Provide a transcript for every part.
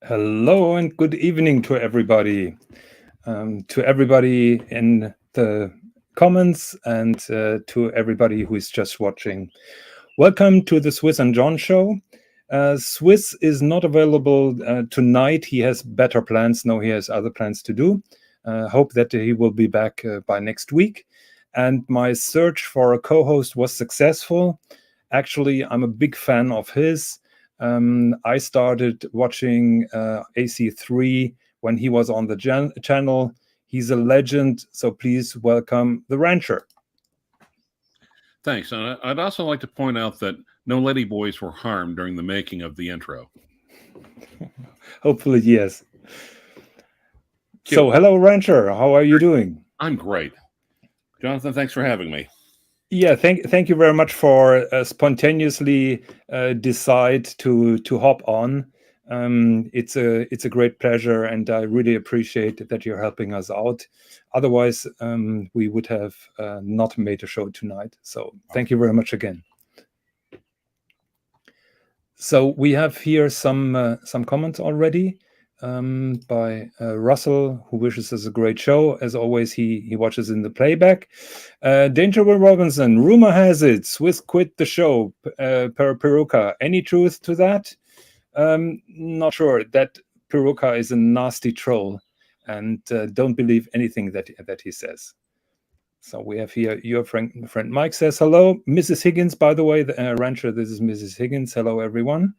Hello and good evening to everybody. To everybody in the comments and to everybody who is just watching. Welcome to the Swis and JON Show. Swis is not available tonight. He has better plans. No, he has other plans to do. Hope that he will be back by next week. And my search for a co-host was successful. Actually, I'm a big fan of his. I started watching AC3 when he was on the channel. He's a legend, so please welcome the Rancher. Thanks. And I'd also like to point out that no lady boys were harmed during the making of the intro. Hopefully, yes. Cute. So, hello, Rancher. How are you doing? I'm great. Jonathan, thanks for having me. Yeah, thank you very much for spontaneously decide to hop on. It's a great pleasure, and I really appreciate that you're helping us out. Otherwise, we would have not made a show tonight. So thank you very much again. So we have here some comments already by Russell, who wishes us a great show. As always, he watches in the playback. Danger Will Robinson, rumor has it Swis quit the show per Peruka. Any truth to that? Not sure. That Peruka is a nasty troll, and don't believe anything that he says. So we have here your friend Mike says hello. Mrs. Higgins, by the way, the Rancher, this is Mrs. Higgins. Hello, everyone.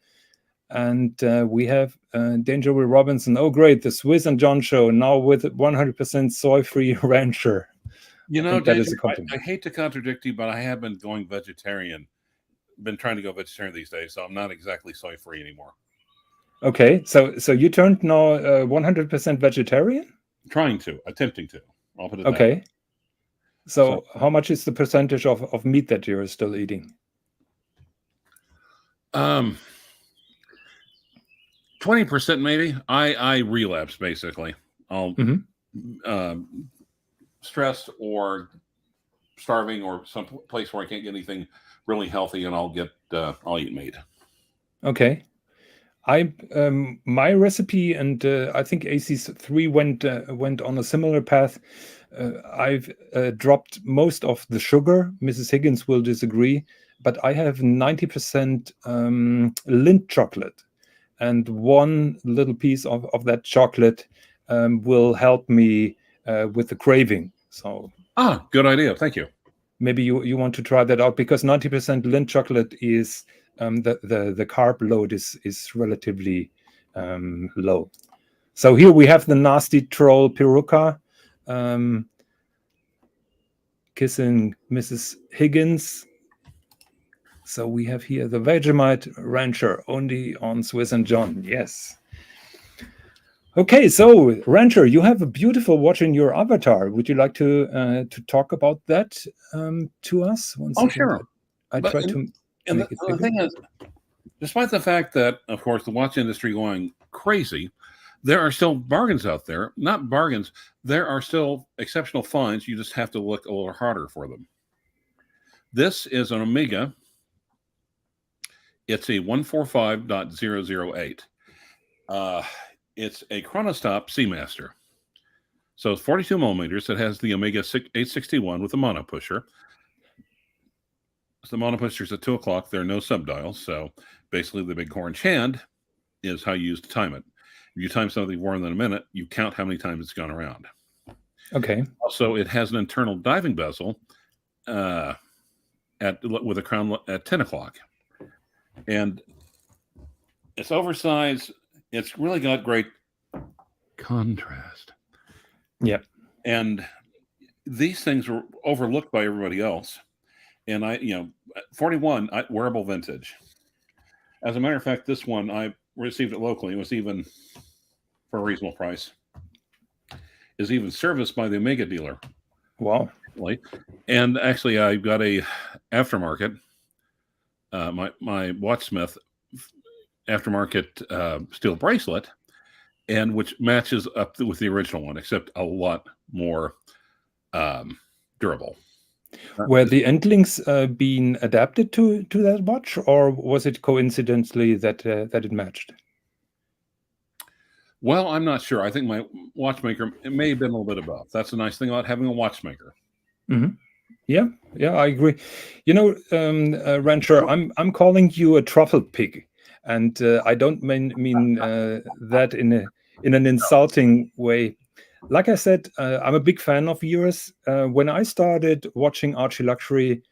And we have Danger Will Robinson. Oh, great. The Swis and JON Show now with 100% soy-free Rancher. You know, Danger, I hate to contradict you, but I have been going vegetarian. Been trying to go vegetarian these days, so I'm not exactly soy-free anymore. Okay. So you turned now 100% vegetarian? Attempting to. I'll put it okay. That. So how much is the percentage of meat that you're still eating? 20% maybe. I relapse basically. I'll stressed or starving or some place where I can't get anything really healthy, and I'll eat meat. Okay. My recipe, and I think AC3 went on a similar path. I've dropped most of the sugar. Mrs. Higgins will disagree, but I have 90% Lindt chocolate. And one little piece of that chocolate will help me with the craving. So good idea. Thank you. Maybe you want to try that out, because 90% Lindt chocolate is the carb load is relatively low. So here we have the nasty troll Peruka kissing Mrs. Higgins. So we have here the Vegemite Rancher only on Swis and JON. Yes. Okay, so Rancher, you have a beautiful watch in your avatar. Would you like to talk about that to us? Sure. I try to. And the thing is, despite the fact that, of course, the watch industry going crazy, there are still bargains out there. Not bargains. There are still exceptional finds. You just have to look a little harder for them. This is an Omega. It's a 145.008. It's a Chronostop Seamaster. So it's 42 millimeters. It has the Omega 861 with a mono pusher. So the mono pushers at 2 o'clock. There are no subdials. So basically the big orange hand is how you use to time it. If you time something more than a minute, you count how many times it's gone around. Okay. Also, it has an internal diving bezel with a crown at 10 o'clock. And it's oversized. It's really got great contrast. Yeah. And these things were overlooked by everybody else. And 41 wearable vintage. As a matter of fact, this one, I received it locally. It was even for a reasonable price. Is even serviced by the Omega dealer. Wow. And actually, I got a aftermarket, my Watchsmith aftermarket steel bracelet, and which matches up with the original one, except a lot more durable. Were the endlings being adapted to that watch, or was it coincidentally that it matched? Well, I'm not sure. I think my watchmaker, it may have been a little bit of both. That's the nice thing about having a watchmaker. Mm-hmm. Yeah, I agree. You know, Rancher, I'm calling you a truffle pig, and I don't mean that in an insulting way. Like I said, I'm a big fan of yours. When I started watching Archie Luxury,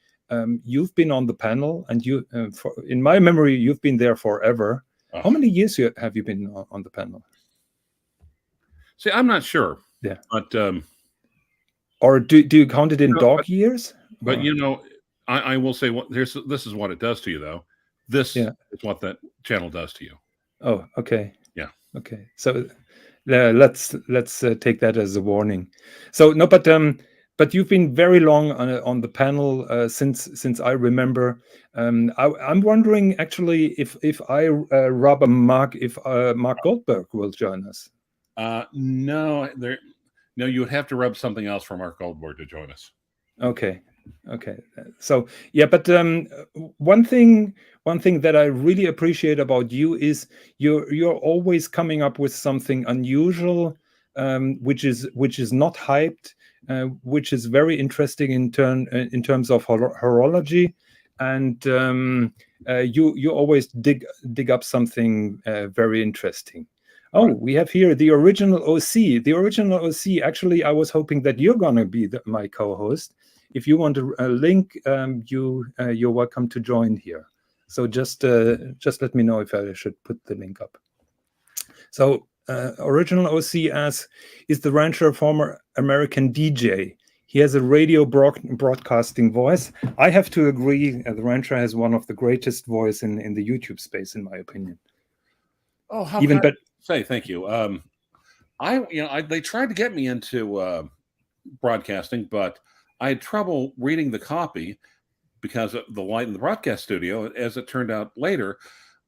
you've been on the panel, and in my memory, you've been there forever. How many years have you been on the panel? See, I'm not sure. Yeah, but or do you count it in dog years? But you know, I will say this is what it does to you, though. This is what that channel does to you. Oh, okay. Yeah. Okay. So let's take that as a warning. So no, but you've been very long on the panel since I remember. I'm wondering actually if I rub a mark, if Mark Goldberg will join us. No, you would have to rub something else for Mark Goldberg to join us. Okay. So yeah, but one thing that I really appreciate about you is you're always coming up with something unusual, which is not hyped, which is very interesting in terms of horology, and you always dig up something very interesting. Oh, right. We have here the original OC. The original OC. Actually, I was hoping that you're gonna be my co-host. If you want a link, you're welcome to join here. So just let me know if I should put the link up. So original OC asks, is the Rancher a former American DJ? He has a radio broadcasting voice. I have to agree. The Rancher has one of the greatest voice in the YouTube space, in my opinion. Oh, how even can I say thank you. They tried to get me into broadcasting, but I had trouble reading the copy because of the light in the broadcast studio. As it turned out later,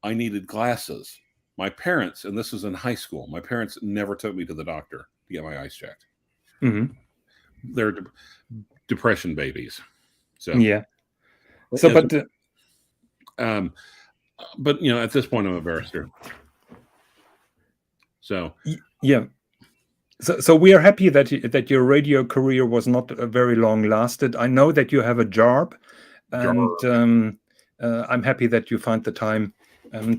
I needed glasses. My parents, and this is in high school, my parents never took me to the doctor to get my eyes checked. Mm-hmm. They're depression babies. So yeah. So, but at this point, I'm a barrister. So yeah. So we are happy that your radio career was not very long lasted. I know that you have a job, and I'm happy that you find the time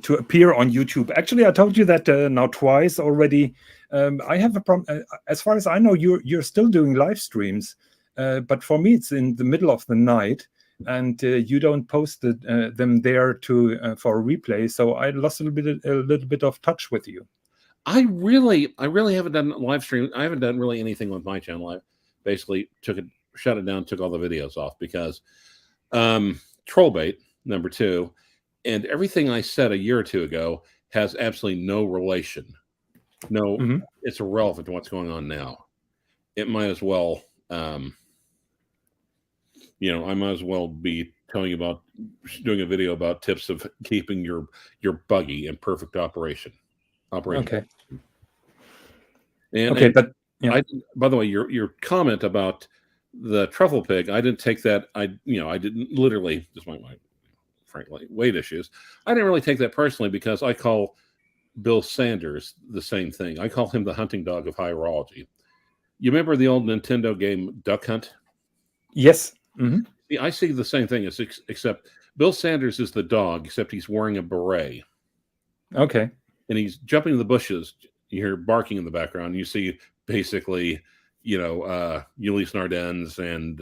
to appear on YouTube. Actually, I told you that now twice already. I have a problem. As far as I know, you're still doing live streams, but for me, it's in the middle of the night, and you don't post them there for a replay. So I lost a little bit of touch with you. I really haven't done live stream. I haven't done really anything with my channel. I basically shut it down, took all the videos off because Trollbait #2 and everything I said a year or two ago has absolutely no relation. No, It's irrelevant to what's going on now. It might as well, I might as well be telling you about doing a video about tips of keeping your buggy in perfect operation. Okay. But by the way, your comment about the truffle pig, I didn't take that. I didn't literally, just my frankly weight issues. I didn't really take that personally because I call Bill Sanders the same thing. I call him the hunting dog of horology. You remember the old Nintendo game Duck Hunt? Yes. See, I see the same thing except Bill Sanders is the dog, except he's wearing a beret. Okay. And he's jumping in the bushes. You hear barking in the background. You see basically, Ulysse Nardens and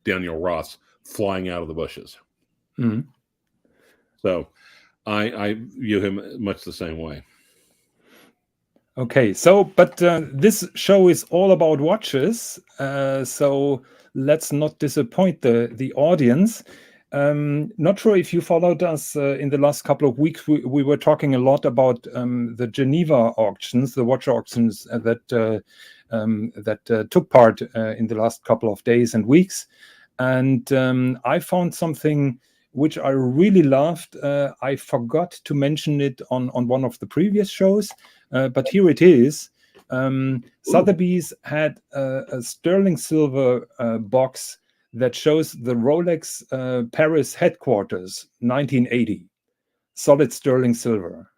Daniel Ross flying out of the bushes. So I view him much the same way. Okay, so but this show is all about watches, so let's not disappoint the audience. Not sure if you followed us in the last couple of weeks. We were talking a lot about the Geneva auctions, the watch auctions that took part in the last couple of days and weeks. And I found something which I really loved. I forgot to mention it on one of the previous shows, but here it is. Sotheby's had a sterling silver box that shows the Rolex Paris headquarters, 1980, solid sterling silver.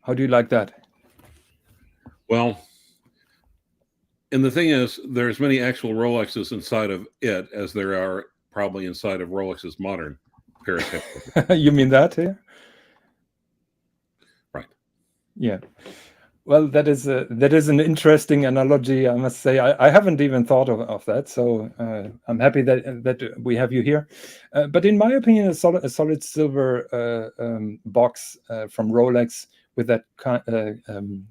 How do you like that? Well, and the thing is, there's many actual Rolexes inside of it as there are probably inside of Rolex's modern Paris headquarters. You mean that here? Right. Yeah. Well, that is an interesting analogy, I must say. I haven't even thought of that, so I'm happy that we have you here. But in my opinion, a solid silver box from Rolex with that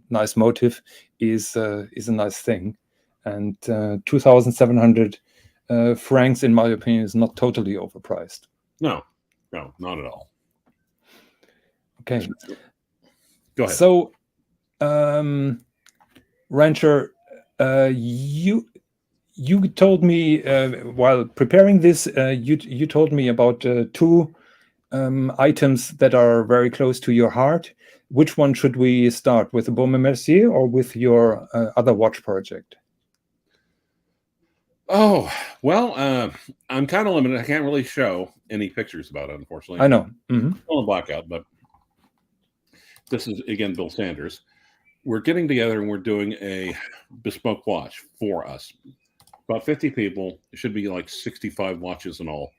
nice motif is a nice thing, and 2,700 francs, in my opinion, is not totally overpriced. No, not at all. Okay, go ahead. So. Rancher, you told me while preparing this, you told me about two items that are very close to your heart. Which one should we start with, the Baume & Mercier or with your other watch project? Oh, well, I'm kind of limited. I can't really show any pictures about it, unfortunately. I know. Still in blackout, but this is, again, Bill Sanders. We're getting together and we're doing a bespoke watch for us. About 50 people. It should be like 65 watches in all.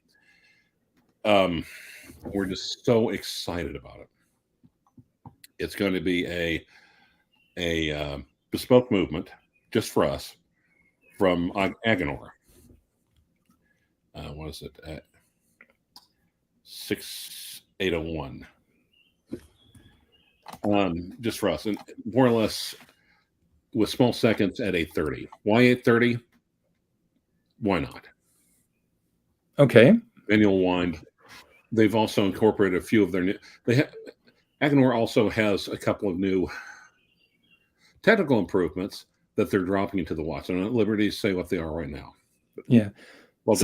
We're just so excited about it. It's going to be a bespoke movement just for us from Agenor. What is it? 6801. Just for us, and more or less with small seconds at 8:30. Why 8:30? Why not? Okay. Manual wind. They've also incorporated a few of their new. Agenor also has a couple of new technical improvements that they're dropping into the watch. I'm not at liberty to say what they are right now. Yeah. Well,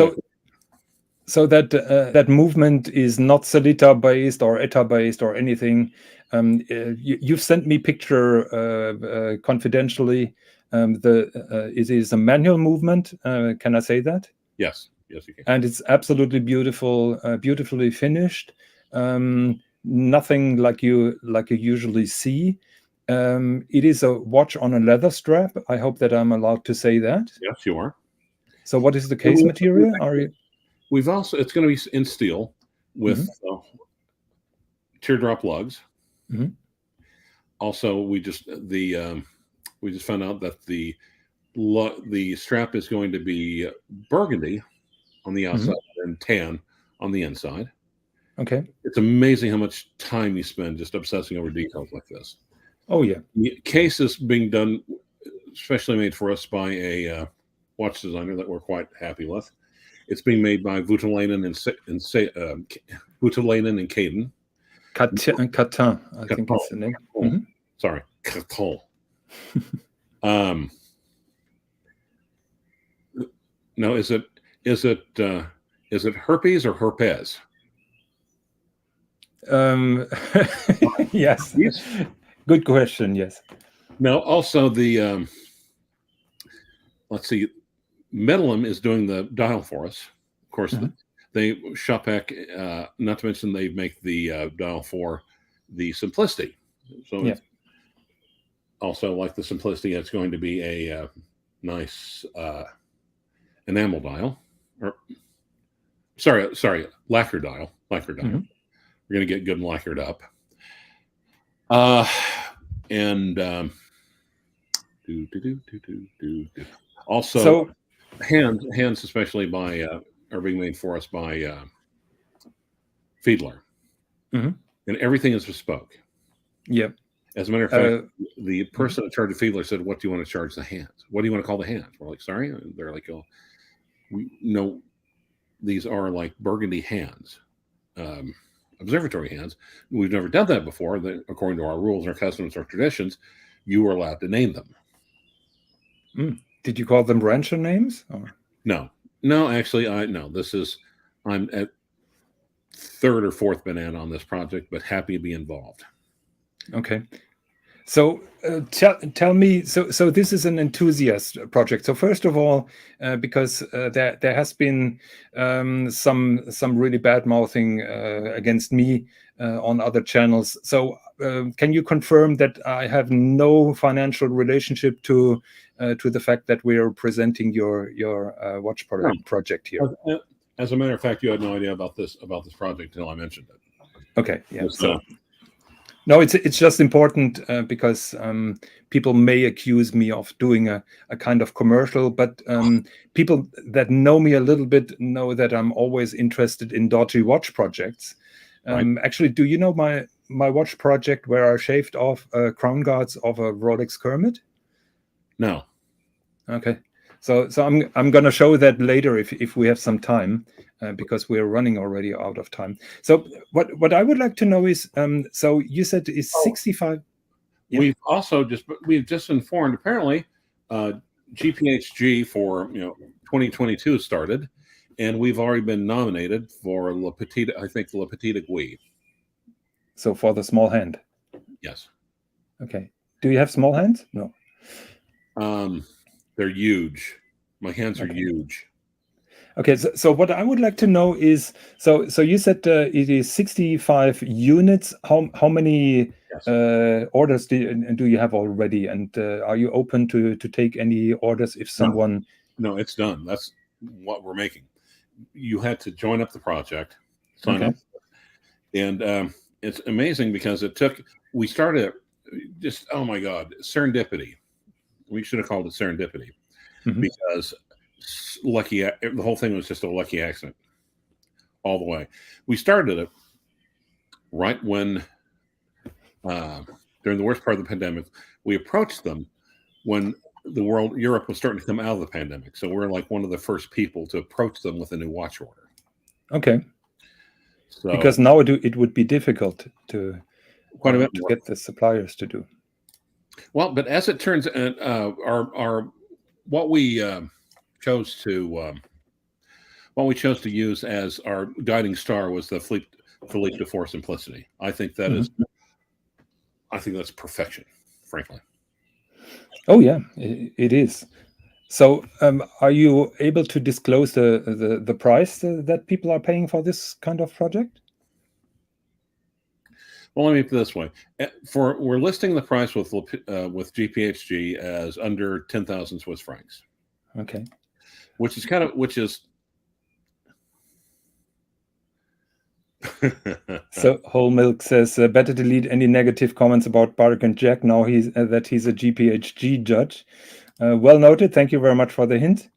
so that movement is not Celita based or ETA based or anything. You've sent me picture confidentially. It is a manual movement. Can I say that? Yes, you can. And it's absolutely beautiful, beautifully finished. Nothing like you usually see. It is a watch on a leather strap. I hope that I'm allowed to say that. Yes, you are. So, what is the case material? We've also, it's going to be in steel with teardrop lugs. Mm-hmm. Also, we just found out that the strap is going to be burgundy on the outside and tan on the inside. Okay. It's amazing how much time you spend just obsessing over details like this. Oh yeah. The case is being done, especially made for us by a watch designer that we're quite happy with. It's being made by Voutilanen and Caden. Catin, I think it's the name. Mm-hmm. Sorry, Caton. No, is it herpes or herpes? Yes. Good question. Yes. No. Also, the let's see. Medalum is doing the dial for us. Of course, they Chopek. Not to mention they make the dial for the Simplicity. So it's also like the Simplicity, it's going to be a nice enamel dial. Or sorry, lacquer dial. Lacquer dial. Mm-hmm. We're going to get good and lacquered up. Also, so, hands especially are being made for us by Fiedler, and everything is bespoke. Yep. As a matter of fact, the person in charge of Fiedler said, "What do you want to charge the hands? What do you want to call the hands?" We're like, "Sorry," and they're like, "Oh, no, these are like burgundy hands." Observatory hands. We've never done that before. According to our rules, our customs, our traditions, you are allowed to name them. Did you call them rancher names? Or? No, actually, no. I'm at third or fourth banana on this project, but happy to be involved. Okay. So tell me, so this is an enthusiast project. So first of all, because there has been some really bad mouthing against me on other channels. So can you confirm that I have no financial relationship to the fact that we are presenting your watch project here? As a matter of fact, you had no idea about this project until I mentioned it. Okay, yeah. So no, it's just important because people may accuse me of doing a kind of commercial, but people that know me a little bit know that I'm always interested in dodgy watch projects. Right. Actually, do you know my watch project where I shaved off crown guards of a Rolex Kermit? No. Okay. So I'm going to show that later if we have some time, because we're running already out of time. So what I would like to know is, so you said is 65. Yeah. We've just informed, apparently, GPHG for 2022 started, and we've already been nominated for Le Petit Aiguille. So for the small hand. Yes. Okay. Do you have small hands? No. They're huge. My hands are huge. Okay, so what I would like to know is, so you said it is 65 units. How many orders do you have already, and are you open to take any orders if someone? No, it's done. That's what we're making. You had to join up the project, sign up, and it's amazing because we started just, oh my God, serendipity. We should have called it serendipity, because the whole thing was just a lucky accident all the way. We started it right when, during the worst part of the pandemic, we approached them when Europe was starting to come out of the pandemic. So we're like one of the first people to approach them with a new watch order. Okay. So, because now it would be difficult to quite a bit to get the suppliers to do. Well, but as it turns out, what we chose to use as our guiding star was the Philippe de Force Simplicity. I think that is, I think that's perfection, frankly. Oh yeah, it is. So, are you able to disclose the price that people are paying for this kind of project? Well, let me put it this way: we're listing the price with GPHG as under 10,000 Swiss francs. Okay. Which is. So Whole Milk says better delete any negative comments about Barak and Jack now that he's a GPHG judge. Well noted. Thank you very much for the hint.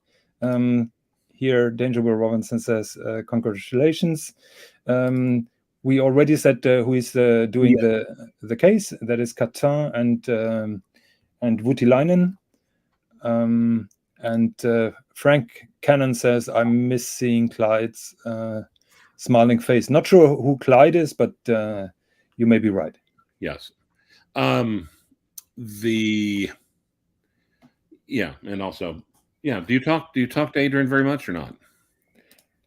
Here, Danger Will Robinson says congratulations. We already said who is doing the case. That is Catin and Voutilainen. And Frank Cannon says, I'm missing Clyde's smiling face. Not sure who Clyde is, but you may be right. Yes. And also, do you talk to Adrian very much or not?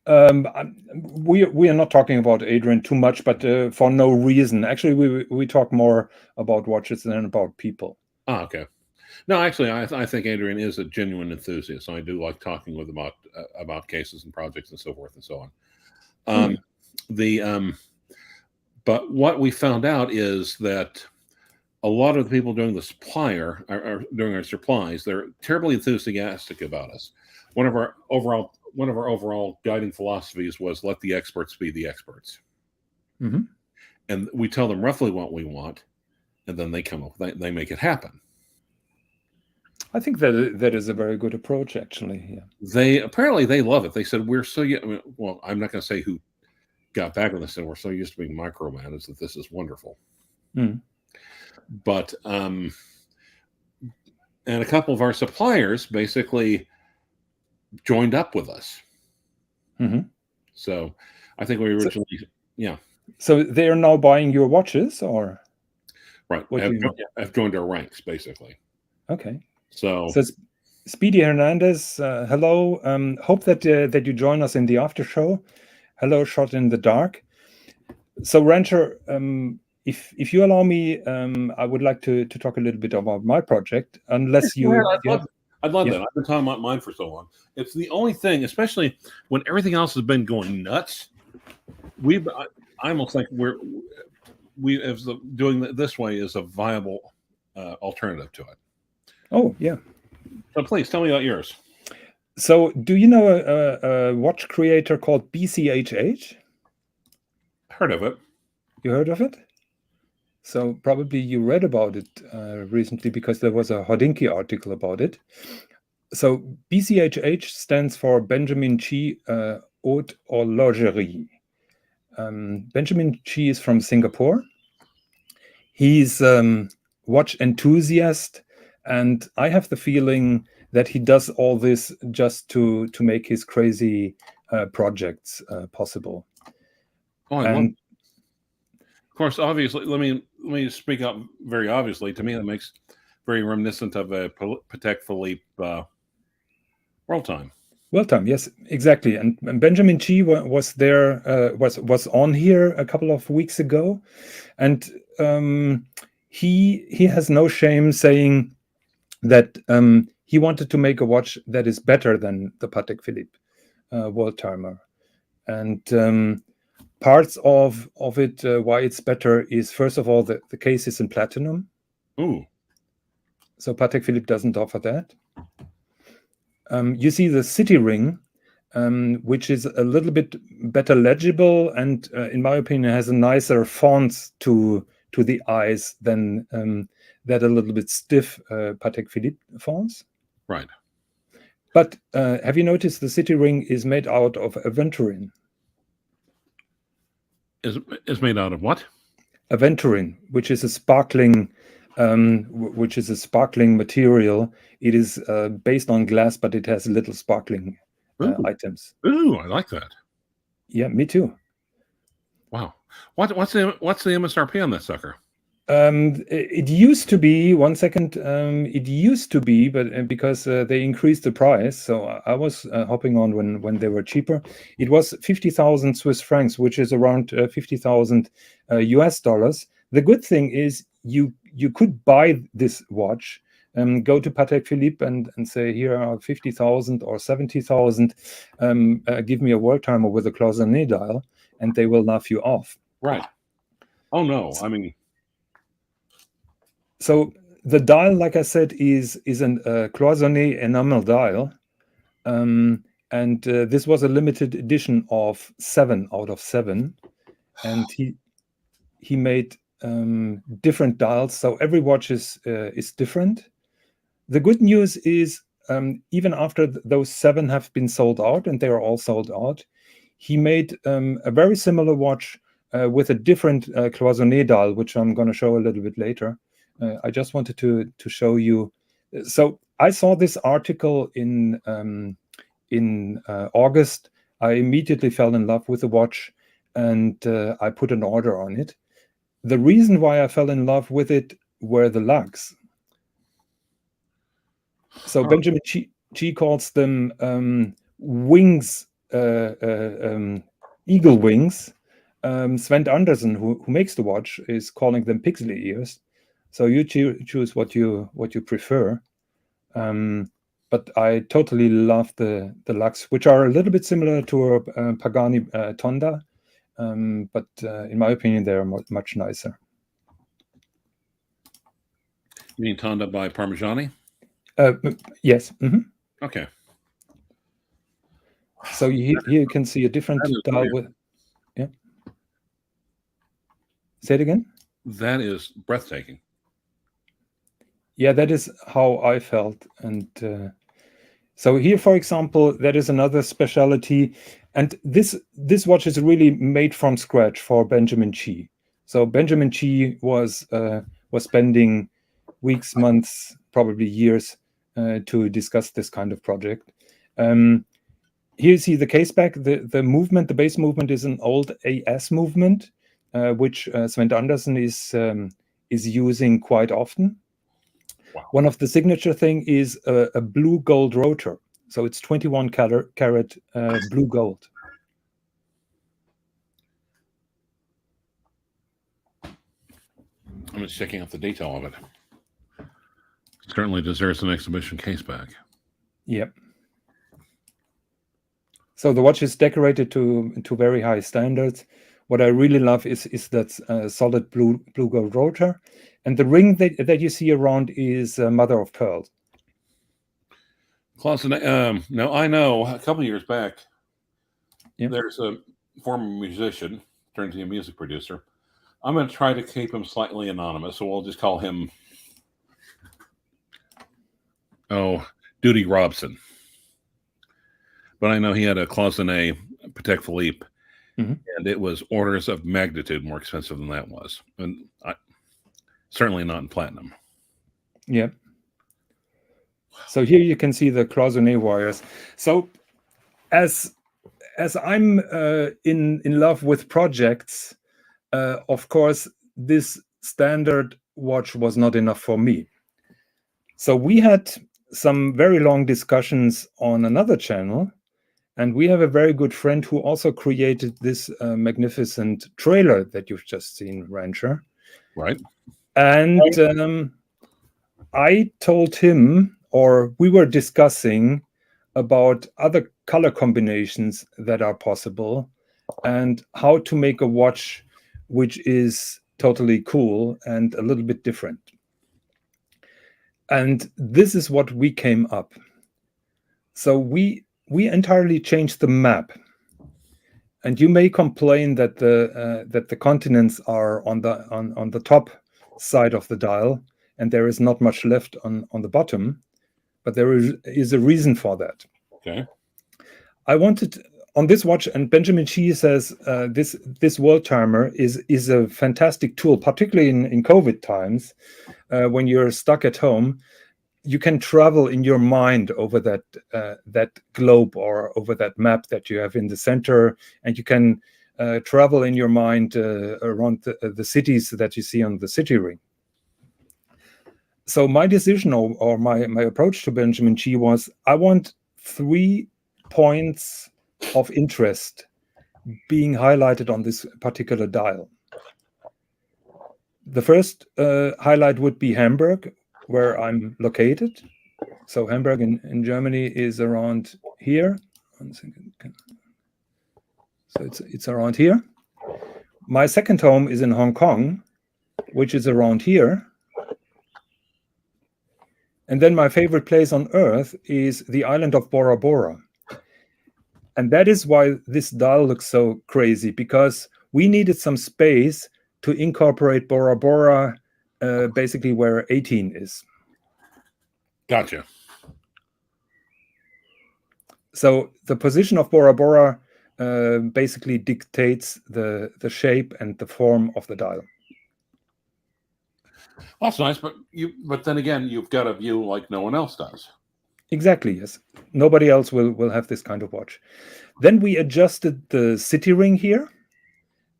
We are not talking about Adrian too much, but for no reason. Actually, we talk more about watches than about people. Ah, okay. No, actually, I think Adrian is a genuine enthusiast. I do like talking with him about cases and projects and so forth and so on. But what we found out is that a lot of the people doing the supplier are doing our supplies. They're terribly enthusiastic about us. One of our overall guiding philosophies was let the experts be the experts. And we tell them roughly what we want, and then they come up, they make it happen. I think that is a very good approach, actually. Yeah. They love it. They said we're so well. I'm not going to say who got back with us, and we're so used to being micromanaged that this is wonderful. But and a couple of our suppliers basically joined up with us. So I think we originally, So they are now buying your watches, or right? I've joined our ranks, basically. Okay. So Speedy Hernandez, hello. Hope that you join us in the after show. Hello, Shot in the Dark. So Rancher, if you allow me, I would like to talk a little bit about my project, unless Yeah, you. I'd love Yeah. that. I've been talking about mine for so long. It's the only thing, especially when everything else has been going nuts. I almost think doing it this way is a viable alternative to it. Oh, yeah. So please tell me about yours. So, do you know a watch creator called BCHH? Heard of it? You heard of it? So probably you read about it recently because there was a Hodinkee article about it. So BCHH stands for Benjamin Chi Haute Horlogerie. Benjamin Chi is from Singapore. He's watch enthusiast, and I have the feeling that he does all this just to make his crazy projects possible. Oh, I love it. Of course, obviously, let me speak up very obviously. To me, that makes very reminiscent of a Patek Philippe World Time. World Time, yes, exactly. And Benjamin Chi was there, was on here a couple of weeks ago, and he has no shame saying that he wanted to make a watch that is better than the Patek Philippe World Timer, and parts of it why it's better is, first of all, the case is in platinum. Ooh. So Patek Philippe doesn't offer that. You see the city ring, which is a little bit better legible, and in my opinion has a nicer font to the eyes than that a little bit stiff Patek Philippe fonts. Right. But have you noticed the city ring is made out of aventurine? Is made out of what? Aventurine, which is a sparkling material. It is based on glass, but it has little sparkling items. Ooh, I like that. Yeah, me too. Wow. What's the MSRP on that sucker? It used to be, one second, it used to be, but because they increased the price, so I was hopping on when they were cheaper. It was 50,000 Swiss francs, which is around 50,000 US dollars. The good thing is you could buy this watch, go to Patek Philippe and say, here are 50,000 or 70,000, give me a world timer with a cloisonné dial, and they will laugh you off. Right. Oh no, I mean. So the dial, like I said, is an cloisonné enamel dial, and this was a limited edition of 7 out of 7, and he made different dials, so every watch is different. The good news is even after those 7 have been sold out, and they are all sold out, he made a very similar watch with a different cloisonné dial, which I'm going to show a little bit later. I just wanted to show you. So I saw this article in August. I immediately fell in love with the watch, and I put an order on it. The reason why I fell in love with it were the lugs. So Benjamin Chi calls them wings, eagle wings. Sven Andersen, who makes the watch, is calling them pixely ears. So you choose what you prefer. But I totally love the lugs, which are a little bit similar to a Pagani Tonda, but in my opinion, they're much nicer. You mean Tonda by Parmigiani? Yes. Mm-hmm. Okay. So here you can see a different dial with. Yeah. Say it again. That is breathtaking. Yeah, that is how I felt. And so here, for example, that is another specialty. And this watch is really made from scratch for Benjamin Chi. So Benjamin Chi was spending weeks, months, probably years to discuss this kind of project. Here you see the case back. The movement, the base movement, is an old AS movement, which Sven Andersen is using quite often. Wow. One of the signature thing is a blue gold rotor. So it's 21 carat blue gold. I'm just checking out the detail of it. Certainly deserves an exhibition case back. Yep. So the watch is decorated to very high standards. What I really love is that solid blue gold rotor, and the ring that you see around is mother of pearl. Now I know a couple of years back, Yep. there's a former musician turned to a music producer. I'm going to try to keep him slightly anonymous, so we'll just call him Duty Robson. But I know he had a Cloisonné Patek Philippe, and it was orders of magnitude more expensive than that was, and certainly not in platinum. Yep. So here you can see the Cloisonné wires. So as I'm in love with projects, of course, this standard watch was not enough for me. So we had some very long discussions on another channel, and we have a very good friend who also created this magnificent trailer that you've just seen, Rancher. Right. And I told him, or we were discussing about other color combinations that are possible and how to make a watch which is totally cool and a little bit different. And this is what we came up. So we entirely changed the map. And you may complain that the continents are on the top side of the dial, and there is not much left on the bottom, but there is a reason for that. Okay. I wanted on this watch, and Benjamin Chi says this world timer is a fantastic tool, particularly in COVID times, when you're stuck at home. You can travel in your mind over that globe or over that map that you have in the center, and you can travel in your mind around the cities that you see on the city ring. So my decision or my approach to Benjamin Chi was, I want 3 points of interest being highlighted on this particular dial. The first highlight would be Hamburg, where I'm located. So Hamburg in Germany is around here. 1 second. So it's around here. My second home is in Hong Kong, which is around here. And then my favorite place on Earth is the island of Bora Bora. And that is why this dial looks so crazy, because we needed some space to incorporate Bora Bora, basically where 18 is. Gotcha. So the position of Bora Bora basically dictates the shape and the form of the dial. That's nice, but then again, you've got a view like no one else does. Exactly, yes. Nobody else will have this kind of watch. Then we adjusted the city ring here.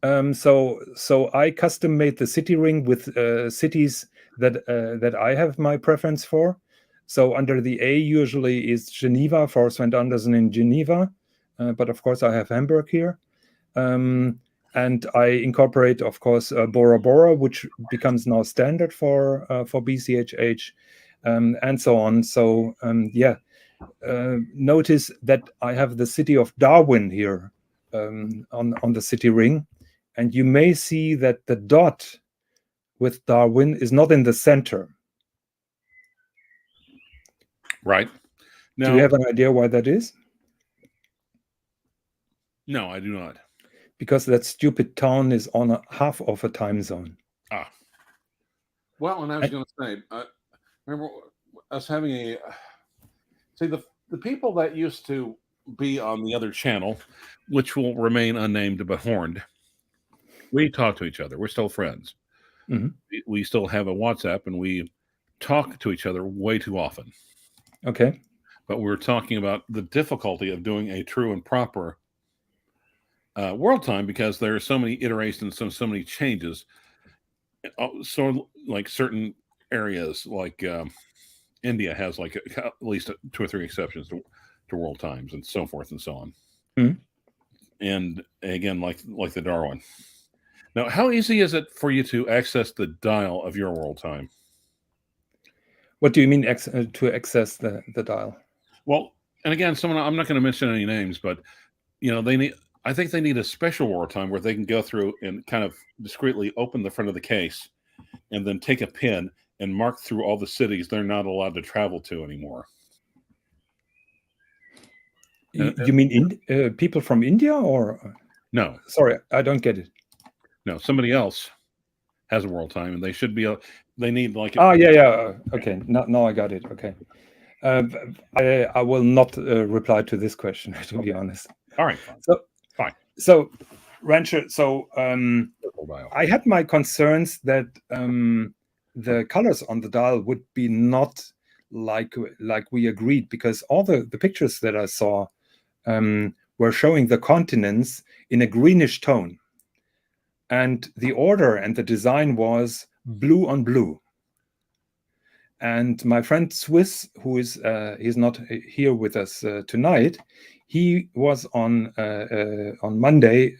So I custom made the city ring with cities that I have my preference for. So under the A usually is Geneva, for Sven Andersen in Geneva, but of course I have Hamburg here. And I incorporate, of course, Bora Bora, which becomes now standard for BCHH, and so on. So notice that I have the city of Darwin here on the city ring, and you may see that the dot with Darwin is not in the center. Right. Now, do you have an idea why that is? No, I do not. Because that stupid town is on half of a time zone. Ah. Well, and I was going to say, remember us having the people that used to be on the other channel, which will remain unnamed but horned, we talk to each other. We're still friends. Mm-hmm. We still have a WhatsApp, and we talk to each other way too often. Okay. But we're talking about the difficulty of doing a true and proper world time, because there are so many iterations and so many changes. So like certain areas like India has like at least 2 or 3 exceptions to world times and so forth and so on. Mm-hmm. And again, like the Darwin. Now, how easy is it for you to access the dial of your world time? What do you mean to access the dial? Well, and again, I'm not going to mention any names, but I think they need a special world time where they can go through and kind of discreetly open the front of the case and then take a pin and mark through all the cities they're not allowed to travel to anymore. You mean people from India or? No. Sorry, I don't get it. No, somebody else has a world time, and they should be. They need like. Yeah. Okay, now I got it. Okay, I will not reply to this question, to be honest. All right, fine. So, Rancher. So I had my concerns that the colors on the dial would be not like we agreed, because all the pictures that I saw were showing the continents in a greenish tone. And the order and the design was blue on blue. And my friend Swis, who is he's not here with us tonight, he was on Monday.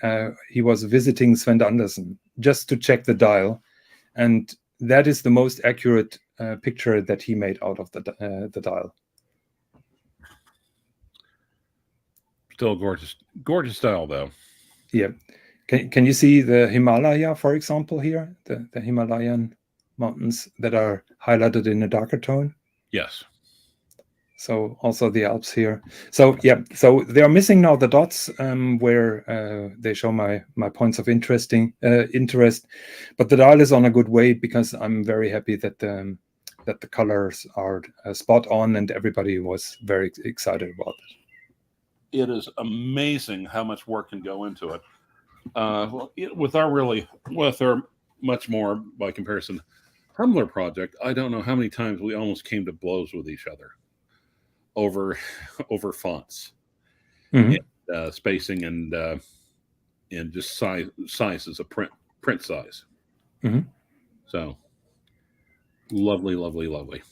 He was visiting Sven Andersen just to check the dial, and that is the most accurate picture that he made out of the dial. Still gorgeous dial, though. Yeah. Can you see the Himalaya, for example, here? The Himalayan mountains that are highlighted in a darker tone? Yes. So also the Alps here. So yeah, so they are missing now the dots where they show my points of interest. But the dial is on a good way, because I'm very happy that the colors are spot on, and everybody was very excited about it. It is amazing how much work can go into it. With our much more, by comparison, humbler project, I don't know how many times we almost came to blows with each other over fonts, and, spacing, and just sizes of print size. So lovely.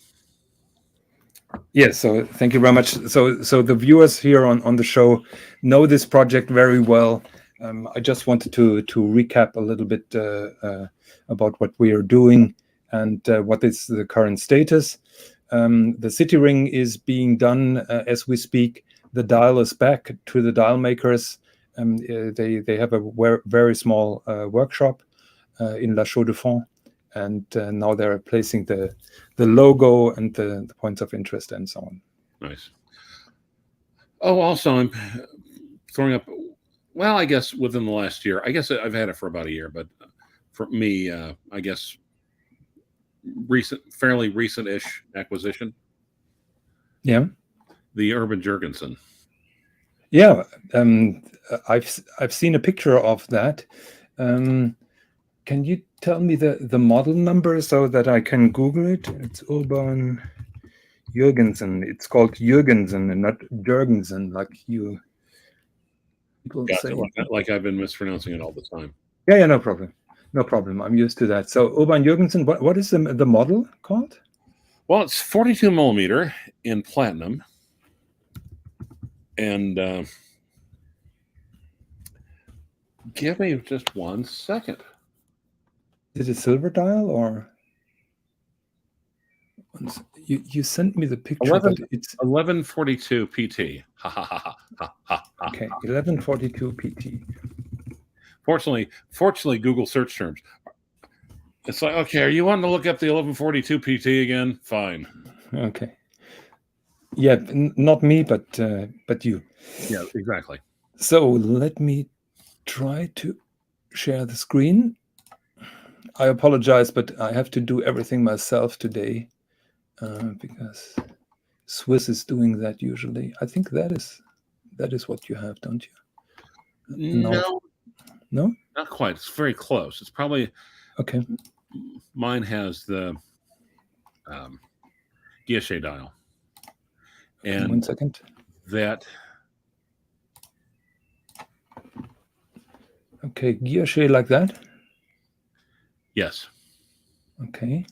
Yes, so thank you very much. So the viewers here on the show know this project very well. I just wanted to recap a little bit about what we are doing and what is the current status. The city ring is being done as we speak. The dial is back to the dial makers. They have a very small workshop in La Chaux-de-Fonds, and now they're placing the logo and the points of interest and so on. Nice. Oh, also, I'm throwing up. Well, I guess within the last year. I guess I've had it for about a year, but for me, I guess fairly recent-ish acquisition. Yeah. The Urban Jurgensen. Yeah, I've seen a picture of that. Can you tell me the model number so that I can Google it? It's Urban Jurgensen. It's called Jurgensen and not Jurgensen, like you people say. Like I've been mispronouncing it all the time. Yeah, no problem. I'm used to that. So Urban Jurgensen, what is the model called? Well, it's 42 millimeter in platinum, and give me just 1 second. Is it a silver dial or? You sent me the picture. But it's 1142 PT. Okay, 1142 PT. Fortunately, Google search terms. It's like, okay, are you wanting to look up the 1142 PT again? Fine. Okay. Yeah, not me, but you. Yeah, exactly. So let me try to share the screen. I apologize, but I have to do everything myself today because Swis is doing that usually. I think that is what you have, don't you? No, not quite. It's very close. It's probably okay. Mine has the Guilloche dial, and 1 second. That. Okay, Guilloche like that. Yes. Okay.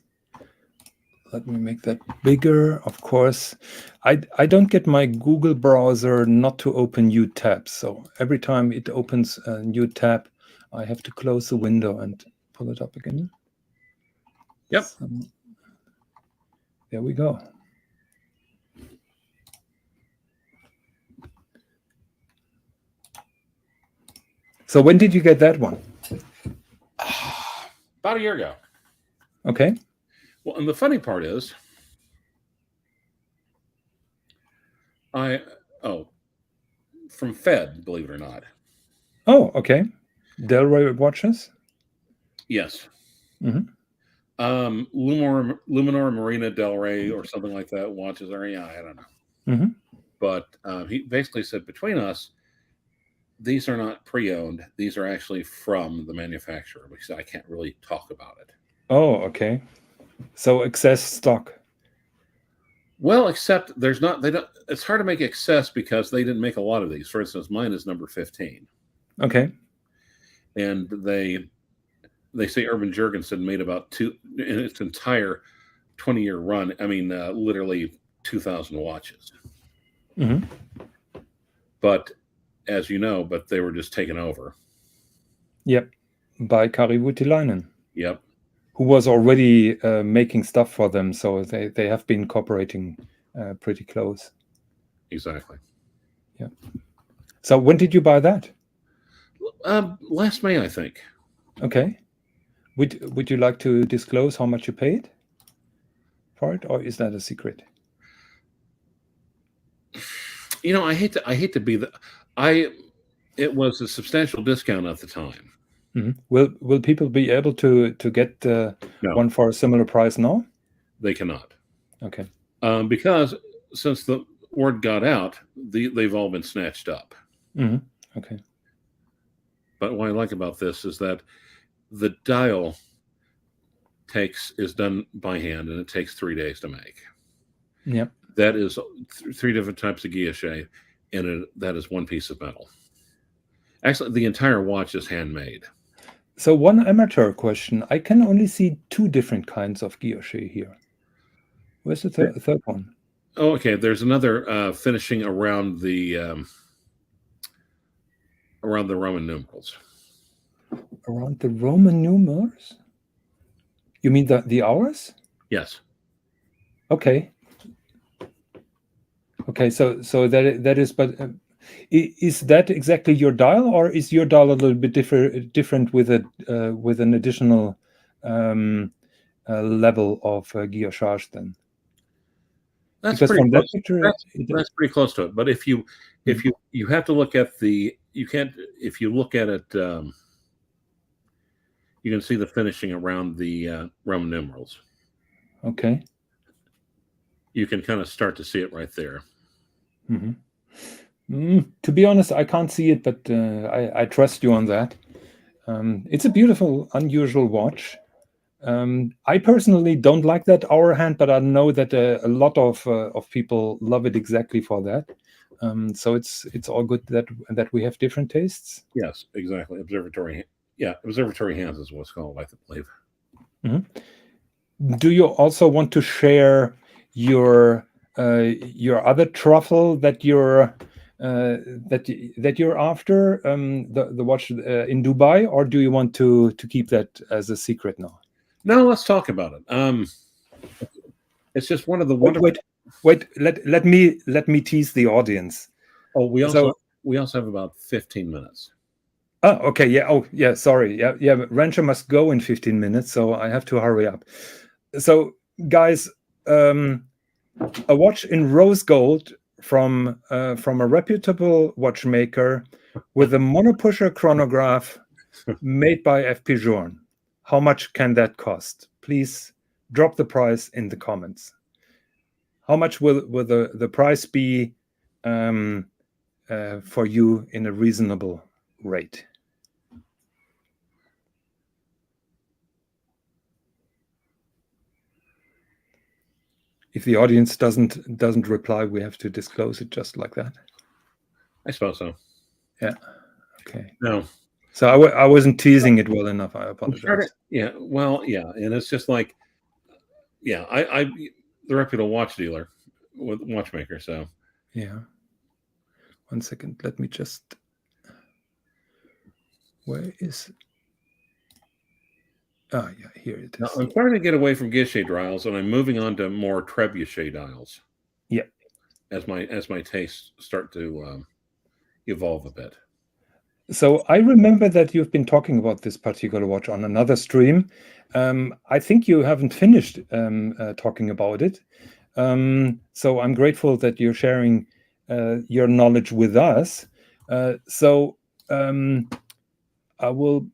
Let me make that bigger. Of course, I don't get my Google browser not to open new tabs. So every time it opens a new tab, I have to close the window and pull it up again. Yep. So, there we go. So when did you get that one? About a year ago. Okay. Well, and the funny part is, from Fed, believe it or not. Oh, okay. Delray watches? Yes. Mm-hmm. Luminor Marina Del Rey or something like that watches, or yeah, I don't know. Mm-hmm. But he basically said, between us, these are not pre-owned. These are actually from the manufacturer, because I can't really talk about it. Oh, okay. So excess stock. Well, except there's not. They don't. It's hard to make excess because they didn't make a lot of these. For instance, mine is number 15. Okay. And they say Urban Jurgensen made about two in its entire 20-year run. I mean, literally 2,000 watches. Mm-hmm. But as you know, they were just taken over. Yep. By Kari Voutilainen. Yep. Who was already making stuff for them, so they have been cooperating pretty close. Exactly. Yeah. So when did you buy that? Last May, I think. Okay. Would you like to disclose how much you paid for it, or is that a secret? You know, I hate to be it was a substantial discount at the time. Mm-hmm. Will people be able to get No. one for a similar price now? They cannot. Okay. Because since the word got out, they've all been snatched up. Mm-hmm. Okay. But what I like about this is that the dial is done by hand, and it takes 3 days to make. Yep. That is 3 different types of guilloche, and that is one piece of metal. Actually, the entire watch is handmade. So one amateur question. I can only see 2 different kinds of guilloche here. Where's the third one? Oh, okay. There's another finishing around the Roman numerals. Around the Roman numerals? You mean the hours? Yes. Okay. Okay. So that is, but is that exactly your dial, or is your dial a little bit different with an additional level of guillochage then? That's because pretty from close. that picture, That's pretty close to it. But if you have to look at if you look at it, you can see the finishing around the Roman numerals. Okay. You can kind of start to see it right there. Mm-hmm. To be honest, I can't see it, but I trust you on that. It's a beautiful, unusual watch. I personally don't like that hour hand, but I know that a lot of people love it exactly for that. So it's all good that we have different tastes. Yes, exactly. Observatory hands is what's called, I believe. Mm-hmm. Do you also want to share your other truffle that you're after, the watch in Dubai, or do you want to keep that as a secret now? No, let's talk about it. It's just one of the wonderful. Wait. Let me tease the audience. Oh, we also have about 15 minutes. Oh, okay. Yeah. Oh, yeah. Sorry. Yeah. Rancher must go in 15 minutes, so I have to hurry up. So, guys, a watch in rose gold from a reputable watchmaker with a monopusher chronograph made by FP Journe. How much can that cost? Please drop the price in the comments. How much will the price be for you in a reasonable rate? If the audience doesn't reply, we have to disclose it just like that. I suppose so. Yeah. Okay. No. So I wasn't teasing it well enough. I apologize. Yeah. Well, yeah, and it's just like, yeah, I the reputable watch dealer with watchmaker. So yeah. 1 second. Let me just. Where is? Ah, yeah, here it Now, is. I'm starting to get away from Guilloche dials, and I'm moving on to more trebuchet dials. Yeah. As my tastes start to evolve a bit. So I remember that you've been talking about this particular watch on another stream. I think you haven't finished talking about it. So I'm grateful that you're sharing your knowledge with us. So I will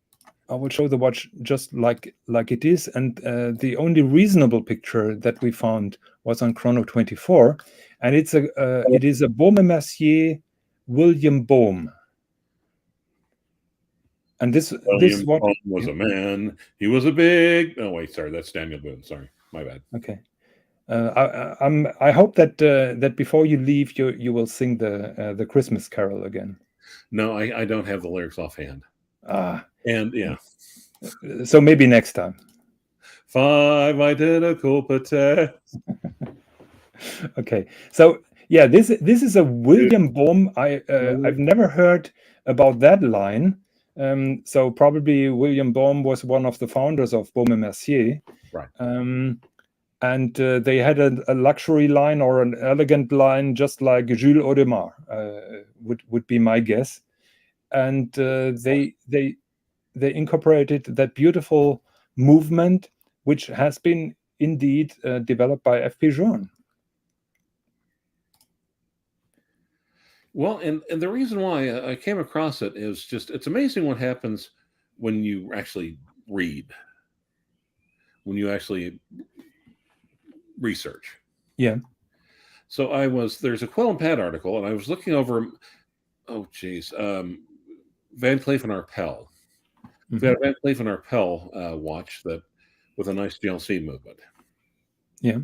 show the watch just like it is, and the only reasonable picture that we found was on Chrono 24, and it is a Baume Mercier William Bohm. And this watch was a man. He was a big. Oh wait, sorry, that's Daniel Boone. Sorry, my bad. Okay. I hope that that before you leave, you will sing the Christmas Carol again. No, I don't have the lyrics offhand. And yeah. So maybe next time. 5 identical patets. Okay. So yeah, this is a William Bohm. I've never heard about that line. So probably William Bohm was one of the founders of Baume Mercier. Right. And they had a luxury line or an elegant line, just like Jules Audemars would be my guess. And they incorporated that beautiful movement, which has been indeed developed by F.P. Journe. Well, and the reason why I came across it is just it's amazing what happens when you actually read, when you actually research. Yeah. So there's a Quill and Pad article, and I was looking over, Van Cleef and Arpels. We've got a Van Cleef and Arpels watch that with a nice GLC movement. Yeah.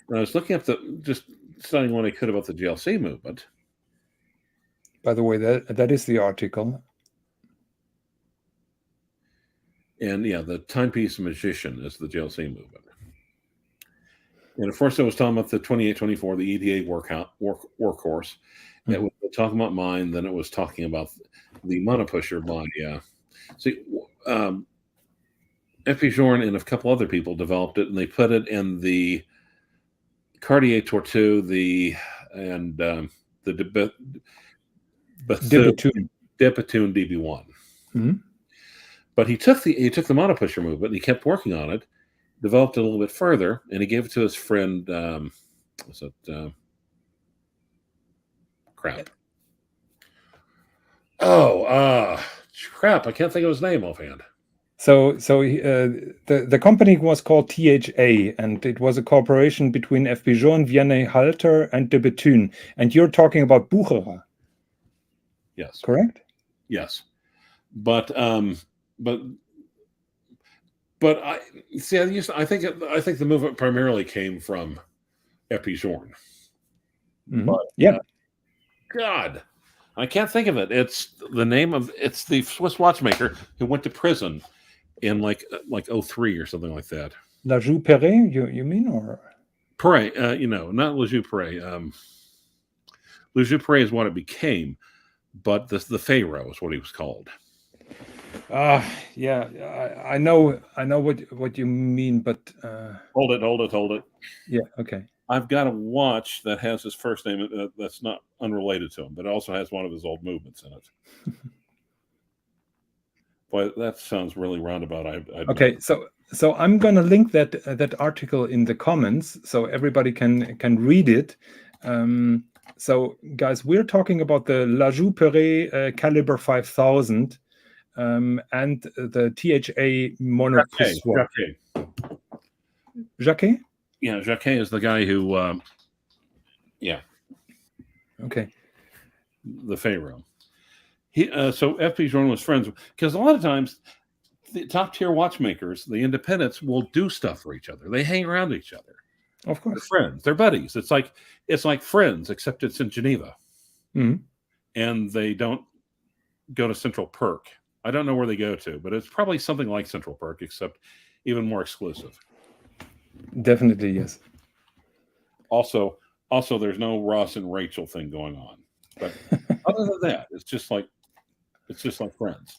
And I was looking up just studying what I could about the GLC movement. By the way, that is the article. And yeah, the Timepiece Magician is the GLC movement. And of course, I was talking about the 2824, the EDA workhorse. It was talking about mine. Then it was talking about the Monopusher by F.P. Journe and a couple other people developed it, and they put it in the Cartier Tortue, and the De Bethune DB1. Mm-hmm. But he took the Monopusher movement, and he kept working on it, developed it a little bit further, and he gave it to his friend. Crap. Crap! I can't think of his name offhand. So the company was called THA, and it was a cooperation between F.P. Journe, Vianney Halter, and de Bethune. And you're talking about Bucherer. Yes. Correct? Yes. But I see. I think the movement primarily came from F.P. Journe. Mm-hmm. Yeah. God, I can't think of it. It's the Swiss watchmaker who went to prison in like 03 or something like that. La Joux Perret, you mean, or Perret? Not La Joux Perret. La Joux Perret is what it became, but the Pharaoh is what he was called. Yeah, I know what you mean, but hold it. Yeah, okay. I've got a watch that has his first name that's not unrelated to him, but it also has one of his old movements in it. Boy, that sounds really roundabout. Okay, so I'm gonna link that article in the comments so everybody can read it. So guys, we're talking about the La Joux Perret caliber 5000 and the THA Monopusher. Jacquet? Yeah, Jacquet is the guy who, Okay. The Pharaoh. So F.P. Journe was friends because a lot of times the top tier watchmakers, the independents, will do stuff for each other. They hang around each other. Of course, they're friends. They're buddies. It's like Friends, except it's in Geneva, and they don't go to Central Perk. I don't know where they go to, but it's probably something like Central Perk, except even more exclusive. Definitely, yes. Also, there's no Ross and Rachel thing going on. But other than that, it's just like Friends.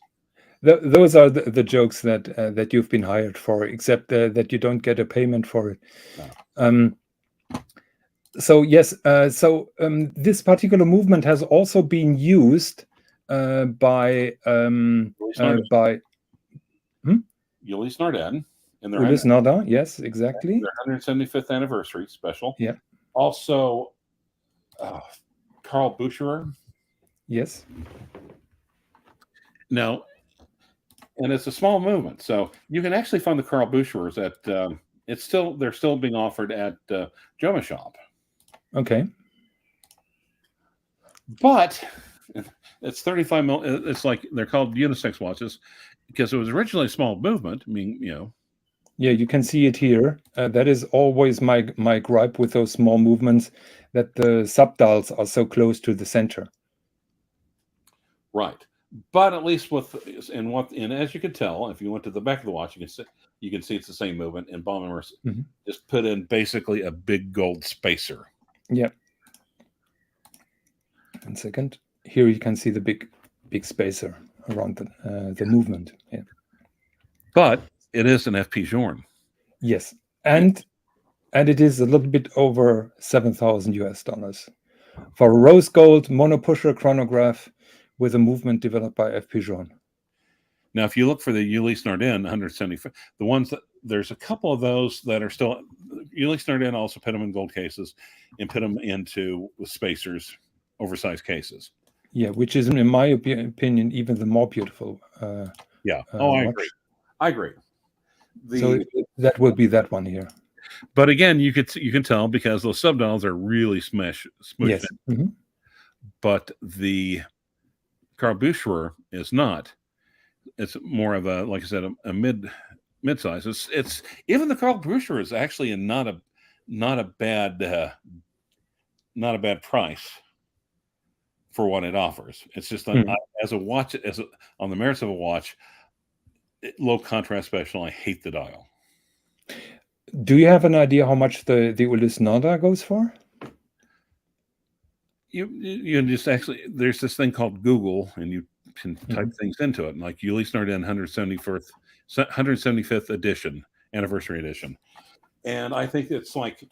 Those are the jokes that you've been hired for, except that you don't get a payment for it. No. So yes, this particular movement has also been used by Louis Nardin in their Ulis Nada. Yes, exactly. their 175th anniversary special. Yeah. Also, Carl Bucherer. Yes. Now, and it's a small movement, so you can actually find the Carl Bucherers at. They're still being offered at Joma Shop. Okay. But it's 35 mil. It's like they're called unisex watches because it was originally a small movement. I mean, Yeah, you can see it here. That is always my gripe with those small movements, that the subdials are so close to the center. Right. But at least and as you can tell, if you went to the back of the watch, you can see it's the same movement. And Baumer just put in basically a big gold spacer. Yeah. 1 second. Here you can see the big spacer around the movement. Yeah. But it is an FP Journe. Yes, and it is a little bit over $7,000 for a rose gold monopusher chronograph with a movement developed by FP Journe. Now, if you look for the Ulysse Nardin 175, the ones that there's a couple of those that are still Ulysse Nardin also put them in gold cases and put them into with spacers, oversized cases. Yeah, which is, in my opinion, even the more beautiful. Yeah. I agree. I agree. So that will be that one here. But again, you can tell because those subdials are really smushed. Yes. But the Carl Bucherer is not. It's more of a, like I said, a mid size. It's even the Carl Bucherer is actually not a bad price for what it offers. It's just as a watch, on the merits of a watch, low contrast special. I hate the dial. Do you have an idea how much the Ulysse Nada goes for? You just actually, there's this thing called Google, and you can type things into it, like Ulysse Nardin 175th edition, anniversary edition, and I think it's like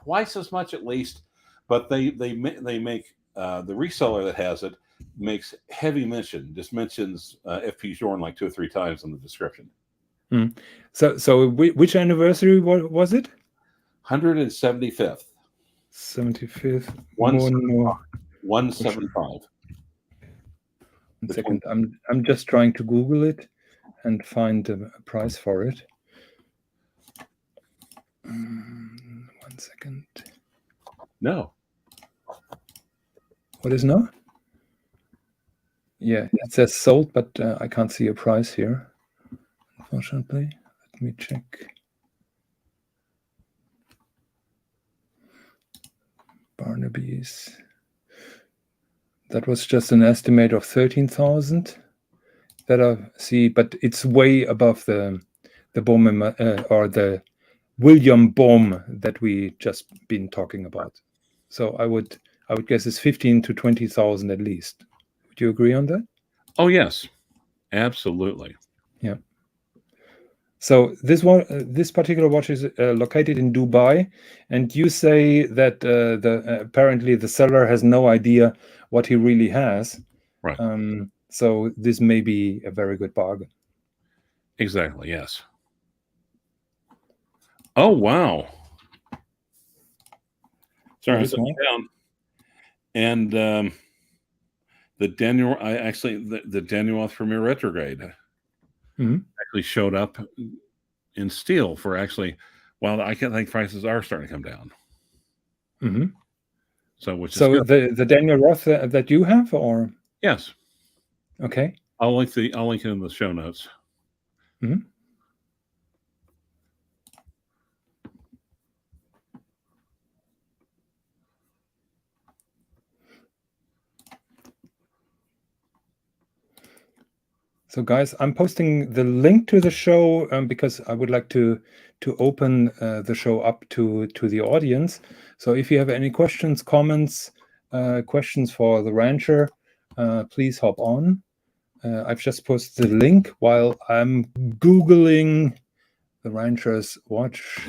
twice as much at least. But they make the reseller that has it makes heavy mention, just mentions FP Journe like 2 or 3 times in the description. So which anniversary was it? 175th. 75th. 175. 1 second. I'm just trying to Google it and find a price for it. 1 second. No. What is no? Yeah, it says sold, but I can't see a price here, unfortunately. Let me check. Barnaby's. That was just an estimate of 13,000 that I see, but it's way above the Bohm or the William Bohm that we just been talking about. So I would guess it's 15 to 20,000 at least. Would you agree on that? Oh yes, absolutely. Yeah. So this particular watch is located in Dubai, and you say that apparently the seller has no idea what he really has. Right. So this may be a very good bargain. Exactly. Yes. Oh wow. Sorry, I set down. And the Daniel, the Daniel Premier Retrograde actually showed up in steel for actually. Well, I think prices are starting to come down. So good. the Daniel Roth that you have, or yes, okay, I'll link it in the show notes. So guys, I'm posting the link to the show because I would like to open the show up to the audience. So if you have any questions, comments, questions for the Rancher, please hop on. I've just posted the link while I'm Googling the Rancher's watch.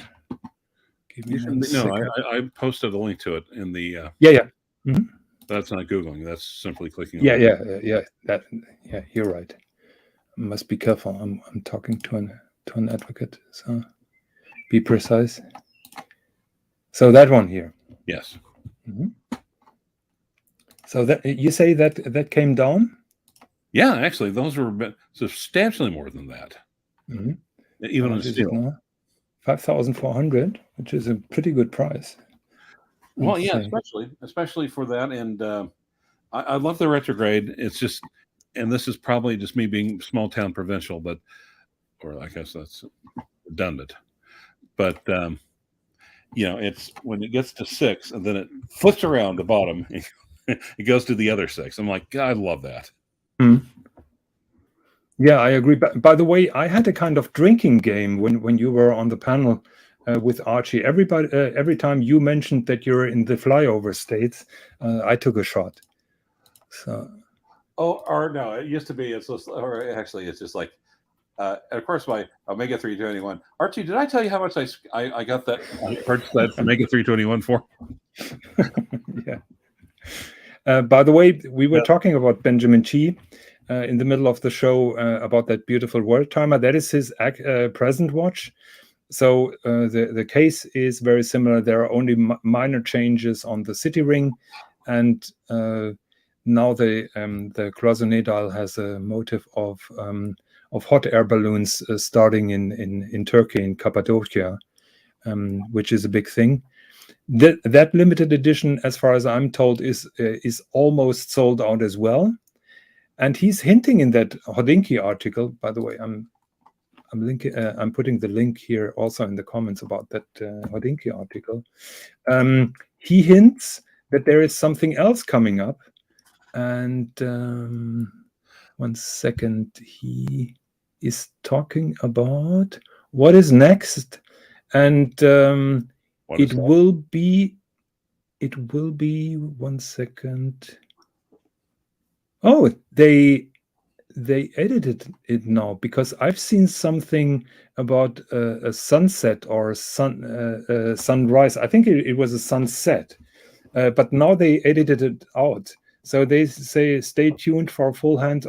Give me one second. I posted a link to it in the. Yeah. Mm-hmm. That's not Googling. That's simply clicking. Yeah. You're right. I must be careful. I'm talking to an advocate, so be precise. So that one here. Yes. Mm-hmm. So that you say that came down? Yeah, actually, those were substantially more than that. Mm-hmm. Even on steel. 5,400, which is a pretty good price. Well, yeah, especially for that, and I love the retrograde. It's just, and this is probably just me being small town provincial, or I guess that's redundant. But it's when it gets to 6 and then it flips around the bottom, it goes to the other 6. I'm like, God, I love that. Hmm. Yeah, I agree. By the way, I had a kind of drinking game when you were on the panel with Archie. Every time you mentioned that you're in the flyover states, I took a shot. So. Oh, or no, it used to be. It's just like, of course, my Omega 321. Archie, did I tell you how much I got that? I purchased that Omega 321 for? Yeah. By the way, we were talking about Benjamin Chi in the middle of the show about that beautiful world timer. That is his present watch. So the case is very similar. There are only minor changes on the city ring, and now the cloisonné dial has a motif of hot air balloons starting in Turkey, in Cappadocia, which is a big thing. That limited edition, as far as I'm told, is almost sold out as well. And he's hinting in that Hodinkee article. By the way, I'm putting the link here also in the comments about that Hodinkee article. He hints that there is something else coming up. And 1 second, he is talking about what is next, and it will be 1 second. Oh, they edited it now, because I've seen something about a sunset or sunrise. I think it was a sunset, but now they edited it out. So they say, stay tuned for a full hand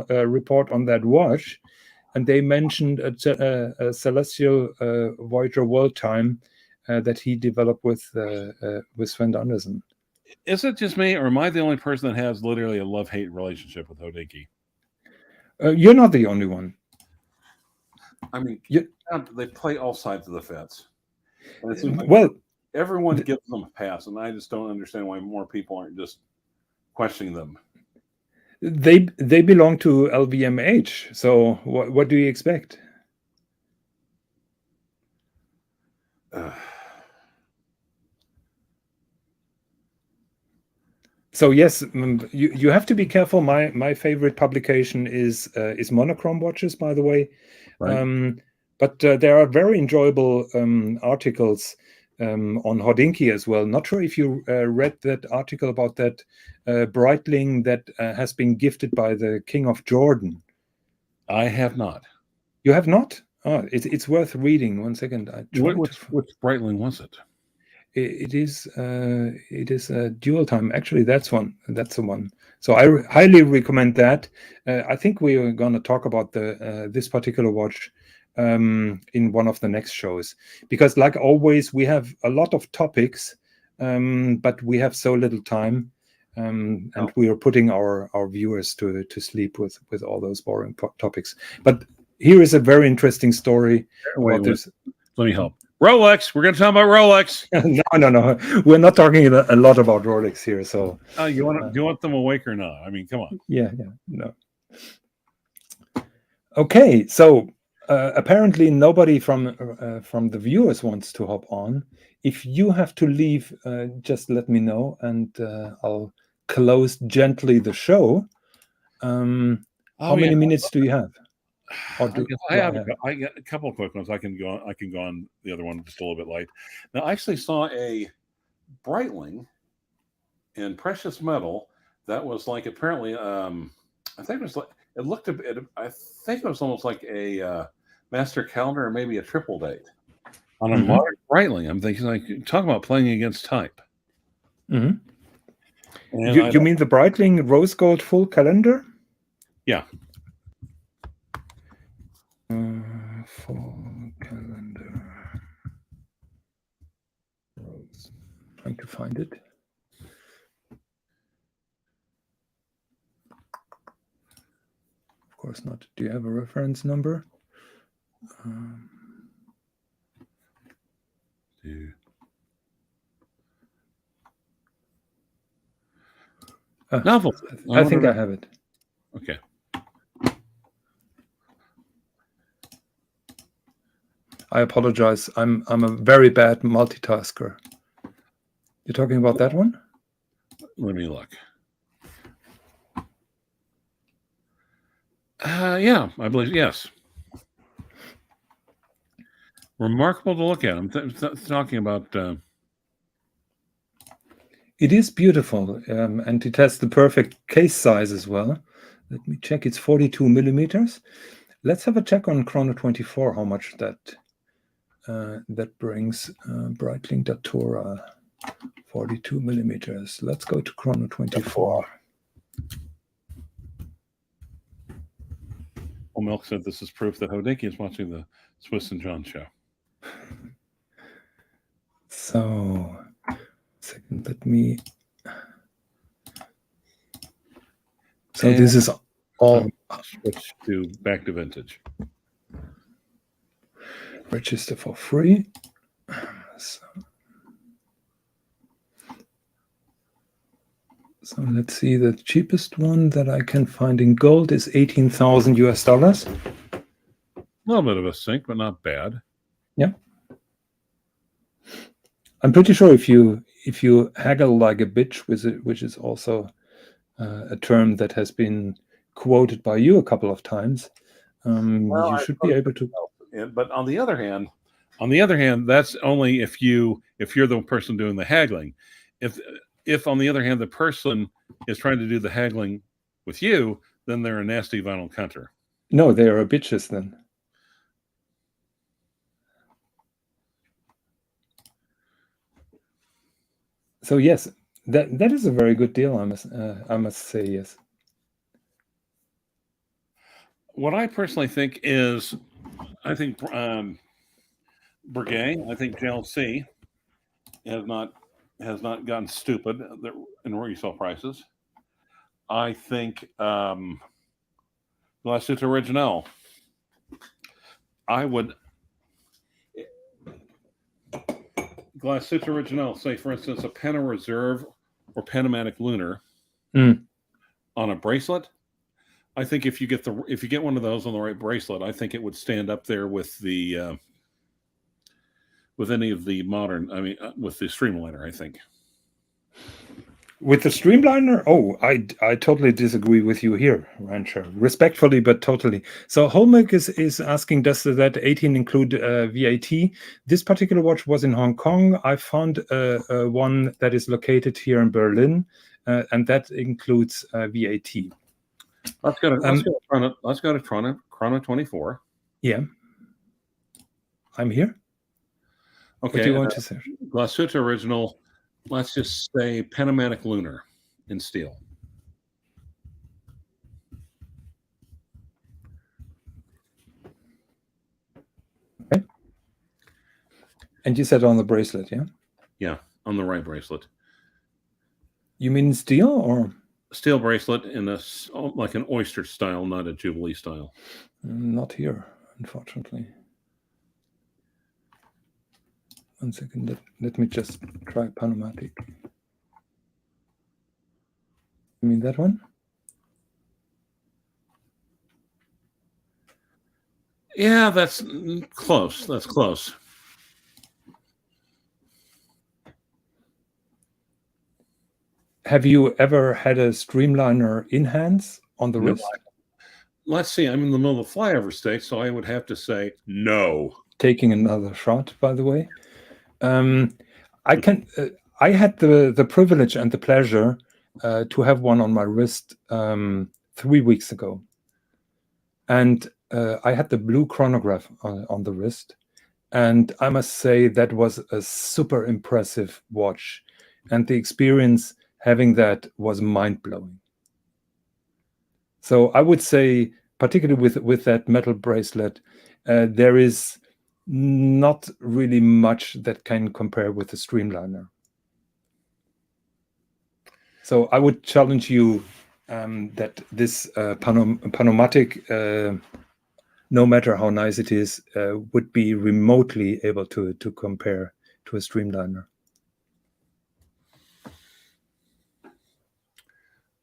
report on that watch. And they mentioned a celestial Voyager world time that he developed with Sven Anderson. Is it just me, or am I the only person that has literally a love-hate relationship with Hodinkee? You're not the only one. I mean, they play all sides of the fence. And it seems like everyone gives them a pass, and I just don't understand why more people aren't just questioning them. They belong to LVMH, so what do you expect? So yes, you have to be careful. My favorite publication is Monochrome watches, by the way. Right. But there are very enjoyable articles on Hodinkee as well. Not sure if you read that article about that Breitling that has been gifted by the King of Jordan. I have not. You have not? Oh, it's worth reading. 1 second. Which Breitling was it? It is a dual time. Actually, that's the one. So I highly recommend that. I think we are going to talk about this particular watch in one of the next shows, because like always we have a lot of topics, but we have so little time, and we are putting our viewers to sleep with all those boring topics. But here is a very interesting story about this. Let me help. Rolex. We're going to talk about Rolex. No. We're not talking a lot about Rolex here. So, do you want them awake or not? I mean, come on. Yeah, no. Okay, so apparently nobody from the viewers wants to hop on. If you have to leave, just let me know, and I'll close gently the show. How many minutes do you have? I got a couple of quick ones. I can go on the other one just a little bit light. Now, I actually saw a Breitling in precious metal that was like, apparently, I think it was like, It looked a bit. I think it was almost like a master calendar or maybe a triple date on a modern Breitling. I'm thinking, like, talk about playing against type. Mm-hmm. And you mean the Breitling rose gold full calendar? Yeah. Full calendar. Rose. Trying to find it. Of course not. Do you have a reference number? Novel. I think I have it. Okay. I apologize. I'm a very bad multitasker. You're talking about that one? Let me look. Yeah, I believe, yes. Remarkable to look at. I'm talking about... It is beautiful, and it has the perfect case size as well. Let me check. It's 42 millimeters. Let's have a check on Chrono 24, how much that brings. Breitling Datura, 42 millimeters. Let's go to Chrono 24. Well, Milk said this is proof that Hodinkee is watching the Swis and JON show. So, second, let me... So and this is all... Switch to back to vintage. Register for free. So let's see, the cheapest one that I can find in gold is $18,000 US. A little bit of a sink, but not bad. Yeah. I'm pretty sure if you haggle like a bitch, which is also a term that has been quoted by you a couple of times, you should be able to. But on the other hand, that's only if you're the person doing the haggling. If on the other hand the person is trying to do the haggling with you, then they're a nasty vinyl cunter. No, they are bitches then. So yes, that is a very good deal. I must say, yes. What I personally think is, I think Breguet, I think JLC has not gotten stupid in resale prices. I think Glasuit Original. I would Glasuit Original, say for instance a Pena Reserve or Panamatic Lunar on a bracelet. I think if you get one of those on the right bracelet, I think it would stand up there with the with any of the modern. I mean, with the Streamliner, I think. With the Streamliner? Oh, I totally disagree with you here, Rancher. Respectfully, but totally. So Holmberg is asking, does that 18 include VAT? This particular watch was in Hong Kong. I found one that is located here in Berlin, and that includes VAT. Let's go to Chrono 24. Yeah. I'm here. Okay. What do you want to say? Glasuit Original, let's just say Panamatic Lunar in steel. Okay. And you said on the bracelet, yeah? Yeah, on the right bracelet. You mean steel or? Steel bracelet in like an oyster style, not a Jubilee style. Not here, unfortunately. One second, let me just try Panamatic. You mean that one? Yeah, that's close. That's close. Have you ever had a Streamliner in hands on the wrist? Let's see. I'm in the middle of the flyover state, so I would have to say no. Taking another shot, by the way. I had the privilege and the pleasure to have one on my wrist 3 weeks ago. And I had the blue chronograph on the wrist. And I must say that was a super impressive watch. And the experience having that was mind-blowing. So I would say, particularly with that metal bracelet, there is not really much that can compare with the Streamliner. So I would challenge you that this Panomatic, no matter how nice it is, would be remotely able to compare to a Streamliner.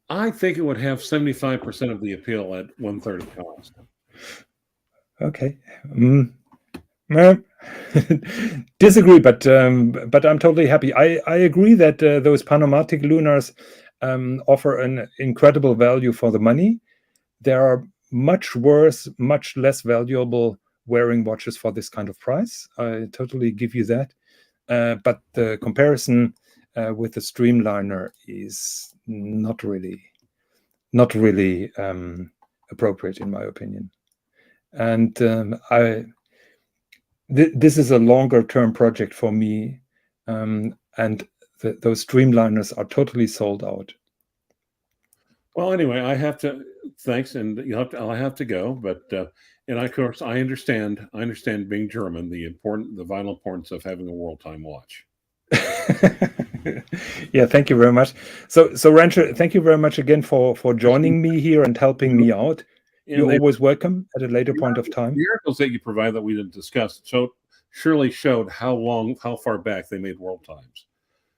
I think it would have 75% of the appeal at 1/3 of the cost. Okay. Disagree, but I'm totally happy. I agree that those Panomatic lunars offer an incredible value for the money. There are much worse, much less valuable wearing watches for this kind of price. I totally give you that. But the comparison with the Streamliner is not really appropriate in my opinion. And this is a longer term project for me, and those Streamliners are totally sold out. Well, anyway, I have to. Thanks, and I'll have to go. But and of course, I understand being German, the vital importance of having a world time watch. Yeah, thank you very much. So Rancher, thank you very much again for joining me here and helping me out. You're always welcome at a later point of time. The articles that you provide that we didn't discuss surely showed how far back they made world times.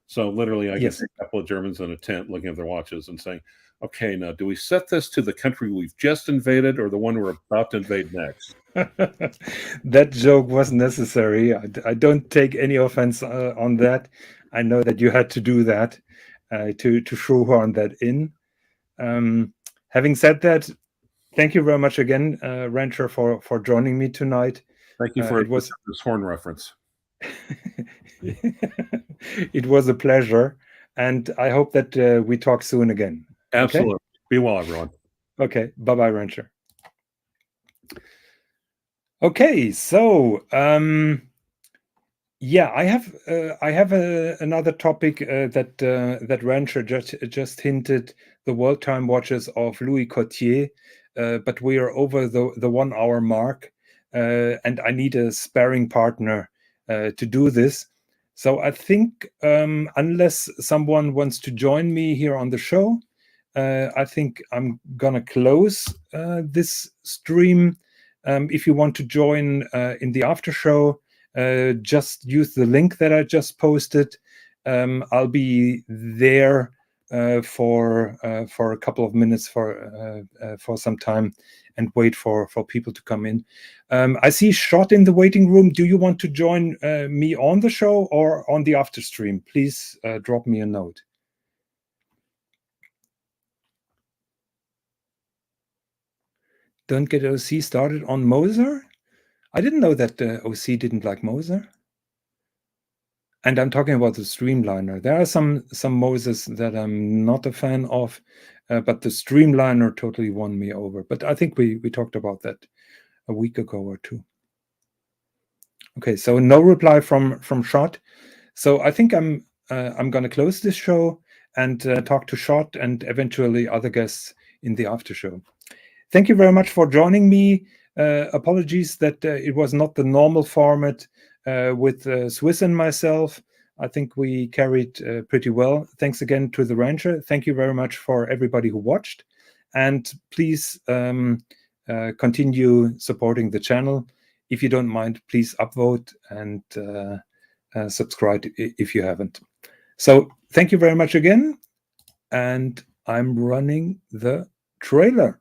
So literally, I can see a couple of Germans in a tent looking at their watches and saying, okay, now do we set this to the country we've just invaded or the one we're about to invade next? That joke was necessary. I don't take any offense on that. I know that you had to do that to shoehorn that in. Having said that, thank you very much again, Rancher, for joining me tonight. Thank you for this horn reference. It was a pleasure, and I hope that we talk soon again. Absolutely. Okay? Be well, everyone. Okay. Bye-bye, Rancher. Okay, so yeah, I have another topic that Rancher just hinted, the world time watches of Louis Cottier, but we are over the 1 hour mark, and I need a sparring partner to do this. So I think unless someone wants to join me here on the show, I think I'm gonna close this stream. If you want to join in the after show, just use the link that I just posted. I'll be there for a couple of minutes for some time and wait for people to come in. I see Shot in the waiting room. Do you want to join me on the show or on the after stream? Please drop me a note. Don't get OC started on Moser? I didn't know that OC didn't like Moser. And I'm talking about the Streamliner. There are some Mosers that I'm not a fan of, but the Streamliner totally won me over. But I think we talked about that a week ago or two. Okay, so no reply from Shot. So I think I'm going to close this show and talk to Shot and eventually other guests in the after show. Thank you very much for joining me. Apologies that it was not the normal format with Swis and myself. I think we carried pretty well. Thanks again to the Rancher. Thank you very much for everybody who watched. And please continue supporting the channel. If you don't mind, please upvote and subscribe if you haven't. So thank you very much again. And I'm running the trailer.